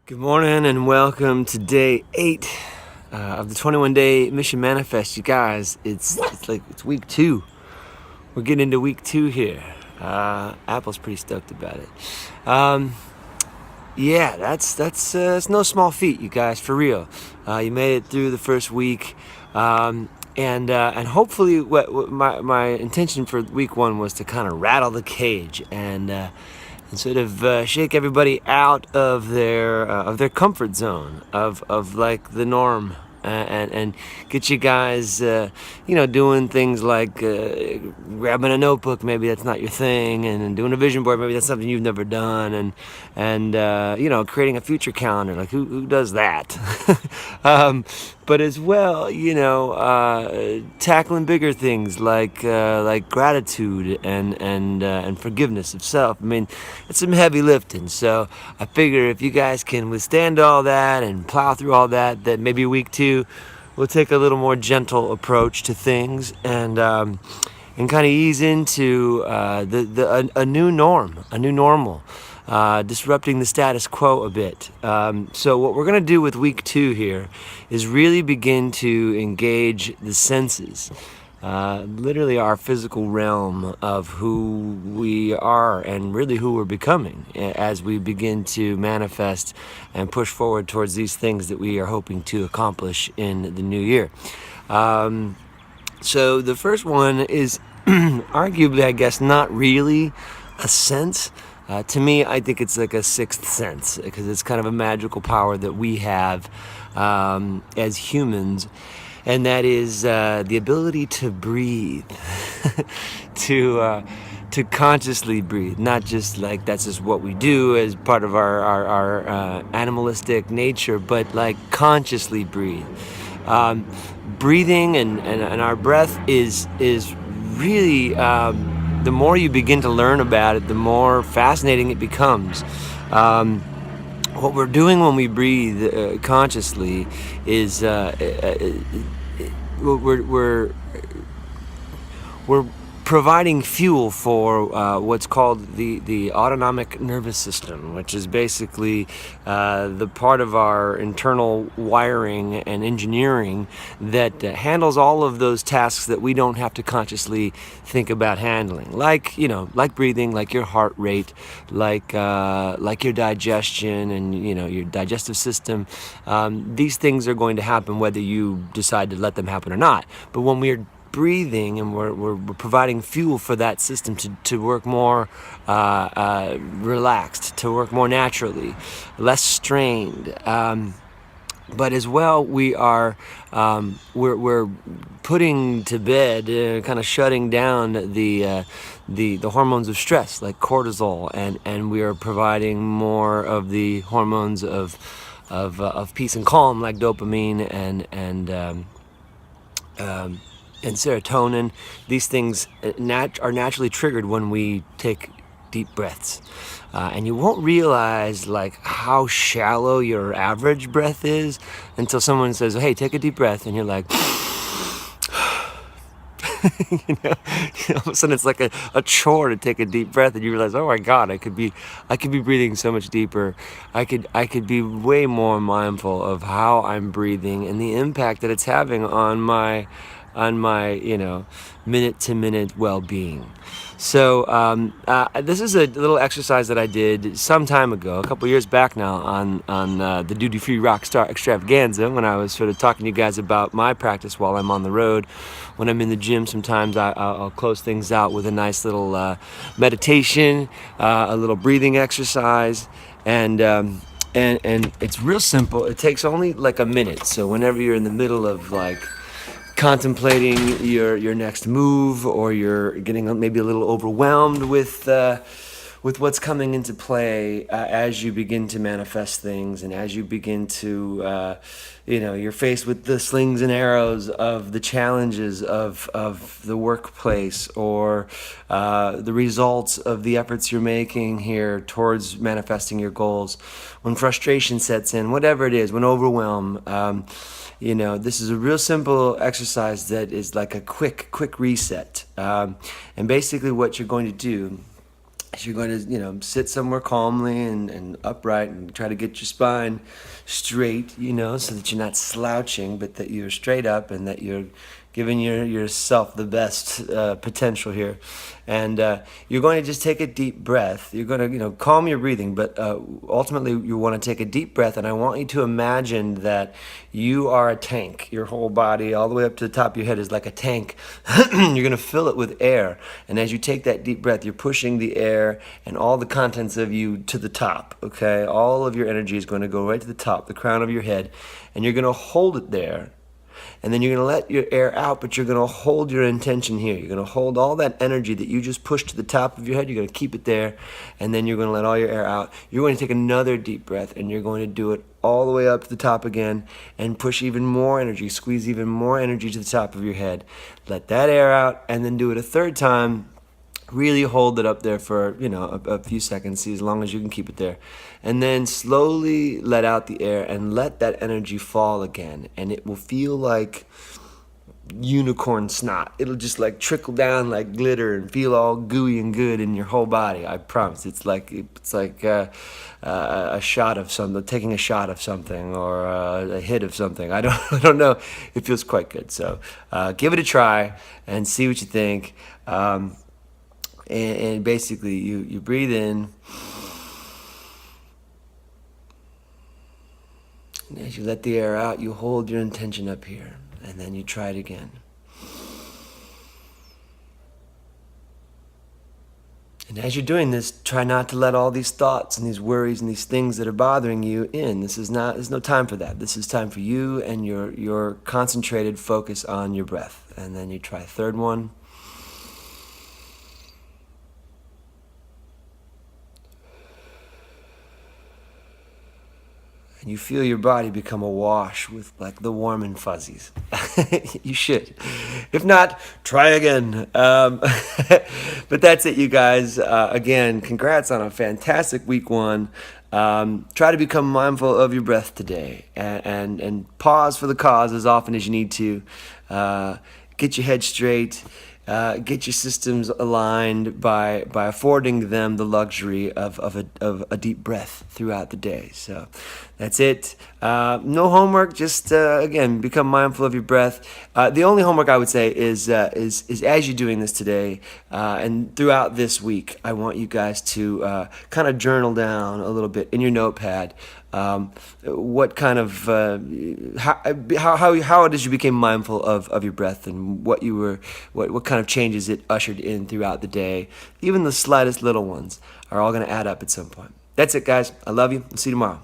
Good morning and welcome to day 8 of the 21-day mission manifest. You guys, it's week 2. We're getting into week 2 here. Apple's pretty stoked about it. Yeah, that's no small feat, you guys, for real. You made it through the first week, and hopefully, what my intention for week 1 was to kind of rattle the cage and sort of shake everybody out of their comfort zone of like the norm, and get you guys doing things like grabbing a notebook, maybe that's not your thing, and doing a vision board, maybe that's something you've never done, and creating a future calendar, like who does that? But as well, tackling bigger things like gratitude and forgiveness of self. I mean, it's some heavy lifting. So I figure if you guys can withstand all that and plow through all that, that maybe week 2 we'll take a little more gentle approach to things and kind of ease into a new norm, a new normal. Disrupting the status quo a bit. So what we're going to do with week 2 here is really begin to engage the senses, literally our physical realm of who we are and really who we're becoming as we begin to manifest and push forward towards these things that we are hoping to accomplish in the new year. So the first one is arguably, I guess, not really a sense. To me, I think it's like a sixth sense, because it's kind of a magical power that we have as humans, and that is the ability to breathe, to consciously breathe, not just like that's just what we do as part of our animalistic nature, but like consciously breathe. Breathing and our breath is really... the more you begin to learn about it, the more fascinating it becomes. What we're doing when we breathe consciously is we're providing fuel for what's called the autonomic nervous system, which is basically the part of our internal wiring and engineering that handles all of those tasks that we don't have to consciously think about handling, like breathing, like your heart rate, like your digestion and your digestive system. These things are going to happen whether you decide to let them happen or not. But when we're breathing and we're providing fuel for that system to work more relaxed, to work more naturally, less strained. But as well, we are we're putting to bed, kind of shutting down the hormones of stress, like cortisol, and we are providing more of the hormones of peace and calm, like dopamine and serotonin. These things are naturally triggered when we take deep breaths. And you won't realize like how shallow your average breath is until someone says, hey, take a deep breath, and you're like all of a sudden it's like a chore to take a deep breath, and you realize, oh my God, I could be breathing so much deeper. I could be way more mindful of how I'm breathing and the impact that it's having on my minute-to-minute well-being. So this is a little exercise that I did some time ago, a couple years back now, on the Duty Free Rockstar Extravaganza, when I was sort of talking to you guys about my practice while I'm on the road. When I'm in the gym, sometimes I'll close things out with a nice little meditation, a little breathing exercise, and it's real simple. It takes only like a minute. So whenever you're in the middle of like contemplating your next move, or you're getting maybe a little overwhelmed with what's coming into play as you begin to manifest things, and as you begin to you're faced with the slings and arrows of the challenges of the workplace, or the results of the efforts you're making here towards manifesting your goals, when frustration sets in, whatever it is, when overwhelm, this is a real simple exercise that is like a quick reset. And basically what you're going to do So you're going to, sit somewhere calmly and upright and try to get your spine straight, so that you're not slouching, but that you're straight up and that you're giving yourself the best potential here. And you're going to just take a deep breath. You're going to, calm your breathing, but ultimately you want to take a deep breath, and I want you to imagine that you are a tank. Your whole body, all the way up to the top of your head, is like a tank. You're going to fill it with air, and as you take that deep breath, you're pushing the air and all the contents of you to the top, okay? All of your energy is going to go right to the top, the crown of your head, and you're going to hold it there. And then you're going to let your air out, but you're going to hold your intention here. You're going to hold all that energy that you just pushed to the top of your head. You're going to keep it there, and then you're going to let all your air out. You're going to take another deep breath, and you're going to do it all the way up to the top again and push even more energy, squeeze even more energy to the top of your head. Let that air out, and then do it a third time. Really hold it up there for, a few seconds, see as long as you can keep it there. And then slowly let out the air and let that energy fall again. And it will feel like unicorn snot. It'll just like trickle down like glitter and feel all gooey and good in your whole body. I promise. It's like a shot of something, taking a shot of something, or a hit of something. I don't know. It feels quite good. So give it a try and see what you think. And basically, you breathe in, and as you let the air out, you hold your intention up here, and then you try it again. And as you're doing this, try not to let all these thoughts and these worries and these things that are bothering you in. There's no time for that. This is time for you and your concentrated focus on your breath. And then you try a third one. And you feel your body become awash with like the warm and fuzzies. You should. If not, try again. But that's it, you guys. Again, congrats on a fantastic week one. Try to become mindful of your breath today, and pause for the cause as often as you need to. Get your head straight. Get your systems aligned by affording them the luxury of a deep breath throughout the day. So that's it. No homework. Just again, become mindful of your breath. The only homework I would say is as you're doing this today and throughout this week, I want you guys to kind of journal down a little bit in your notepad. What kind of how it is you became mindful of your breath, and what kind of changes it ushered in throughout the day. Even the slightest little ones are all going to add up at some point. That's it, guys. I love you. I'll see you tomorrow.